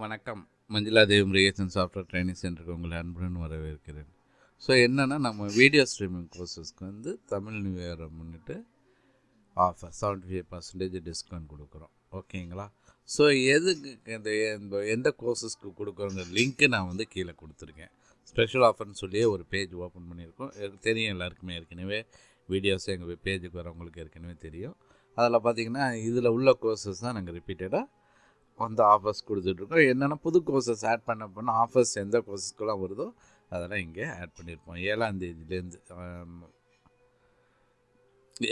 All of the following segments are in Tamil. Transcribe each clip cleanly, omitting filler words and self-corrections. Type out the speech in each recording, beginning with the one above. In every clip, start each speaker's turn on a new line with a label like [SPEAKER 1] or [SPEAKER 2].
[SPEAKER 1] வணக்கம். மஞ்சுளா தேவி முருகேசன் சாஃப்ட்வேர் ட்ரைனிங் சென்டருக்கு உங்களை அன்புடன் வரவேற்கிறேன். ஸோ என்னென்னா, நம்ம வீடியோ ஸ்ட்ரீமிங் கோர்சஸ்க்கு வந்து தமிழ் நியூ இயரை முன்னிட்டு ஆஃபர் 75% டிஸ்கவுண்ட் கொடுக்குறோம். ஓகேங்களா? ஸோ எதுக்கு எந்த கோர்சஸ்க்கு கொடுக்குறோங்க லிங்க்கு நான் வந்து கீழே கொடுத்துருக்கேன். ஸ்பெஷல் ஆஃபர்னு சொல்லியே ஒரு பேஜ் ஓப்பன் பண்ணியிருக்கோம். எனக்கு தெரியும், எல்லாருக்குமே ஏற்கனவே வீடியோஸ் எங்கள் பேஜுக்கு வரவங்களுக்கு ஏற்கனவே தெரியும். அதில் பார்த்திங்கன்னா இதில் உள்ள கோர்சஸ் தான் நாங்கள் ரிப்பீட்டடாக வந்து ஆஃபர்ஸ் கொடுத்துட்ருக்கோம். என்னென்னா, புது கோர்சஸ் ஆட் பண்ண ஆஃபர்ஸ் எந்த கோர்சஸ்க்கெலாம் வருதோ அதெல்லாம் இங்கே ஆட் பண்ணியிருப்போம். 7ஆம் தேதியிலேருந்து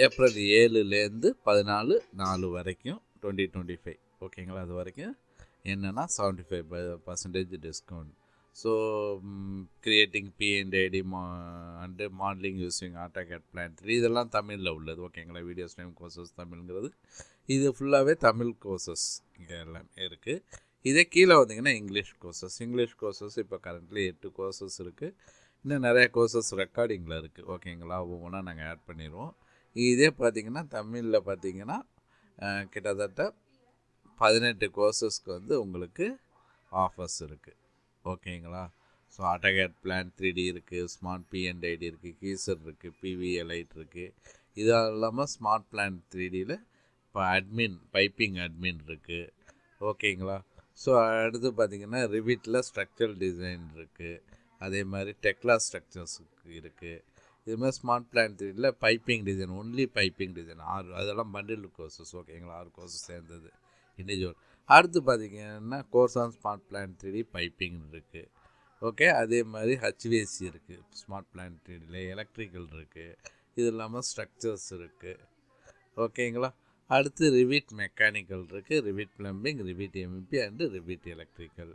[SPEAKER 1] ஏப்ரல் 7லேருந்து 14/4 வரைக்கும் 2025. ஓகேங்களா? அது வரைக்கும் என்னென்னா 75% discount. So creating PNID and modelling using AutoCAD plan 3 இதெல்லாம் தமிழில் உள்ளது. ஓகேங்களா? வீடியோ ஸ்ட்ரீம் கோர்சஸ் தமிழ்ங்கிறது இது ஃபுல்லாகவே தமிழ் கோர்சஸ் இங்கே எல்லாமே இருக்குது. இதே கீழே வந்தீங்கன்னா இங்கிலீஷ் கோர்சஸ் இப்போ கரண்ட்லி 8 கோர்சஸ் இருக்குது. இன்னும் நிறைய கோர்சஸ் ரெக்கார்டிங்கில் இருக்குது. ஓகேங்களா? ஒவ்வொன்றா நாங்கள் ஆட் பண்ணிடுவோம். இதே பார்த்திங்கன்னா தமிழில் பார்த்திங்கன்னா கிட்டத்தட்ட 18 கோர்சஸ்க்கு வந்து உங்களுக்கு ஆஃபர்ஸ் இருக்குது. ஓகேங்களா? ஸோ ஆட்டோகேட் பிளான் 3D இருக்குது, ஸ்மார்ட் பிஎன்ஐடி இருக்குது, கீசர் இருக்குது, பிவிஎலைட் இருக்குது. இது இல்லாமல் ஸ்மார்ட் பிளான் 3Dயில் இப்போ பைப்பிங் அட்மின் இருக்குது. ஓகேங்களா? ஸோ அடுத்து பார்த்திங்கன்னா ரிவிட்டில் ஸ்ட்ரக்சரல் டிசைன் இருக்குது. அதே மாதிரி டெக்லா ஸ்ட்ரக்சர்ஸுக்கு இருக்குது. இதுமாதிரி ஸ்மார்ட் பிளான் 3Dயில் piping design, only piping design 6, அதெல்லாம் பண்டில் கோர்சஸ். ஓகேங்களா? 6 கோர்சஸ் சேர்ந்தது இண்டிவிஜுவல். அடுத்து பார்த்திங்கன்னா course on smart plan 3D piping இருக்குது. ஓகே, அதே மாதிரி ஹச்விஎஸ்சி இருக்குது. ஸ்மார்ட் பிளான் 3Dயில் எலக்ட்ரிக்கல் இருக்குது. இது இல்லாமல் ஸ்ட்ரக்சர்ஸ் இருக்குது. ஓகேங்களா? அடுத்து ரிவிட் மெக்கானிக்கல் இருக்குது, Revit plumbing, Revit MEP and Revit electrical.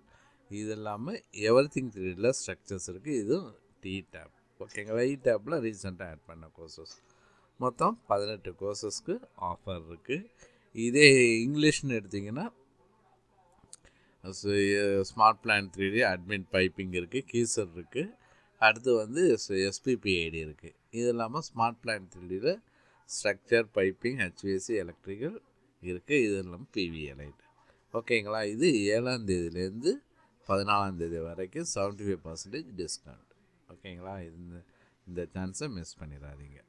[SPEAKER 1] இது இல்லாமல் எவ்ரிதிங் 3Dயில் ஸ்ட்ரக்சர்ஸ் இருக்குது. இதுவும் டேப். ஓகேங்களா? டேப்பில் ரீசெண்டாக ஆட் பண்ண கோர்சஸ். மொத்தம் 18 கோர்சஸ்க்கு ஆஃபர் இருக்குது. இதே இங்கிலீஷ்னு எடுத்திங்கன்னா smart plan 3D admin piping இருக்குது, கீசர் இருக்குது. அடுத்து வந்து எஸ்பிபிஐடி இருக்குது. இது இல்லாமல் ஸ்மார்ட் பிளான் 3Dயில் ஸ்ட்ரக்சர், பைப்பிங், ஹெச்விஎஸ்சி, எலக்ட்ரிக்கல் இருக்குது. இது இல்லாமல் பிவிஎலைட். ஓகேங்களா? இது 7ஆம் தேதியிலேருந்து 14ஆம் தேதி வரைக்கும் 75% டிஸ்கவுண்ட். ஓகேங்களா? இந்த சான்ஸை மிஸ் பண்ணிடாதீங்க.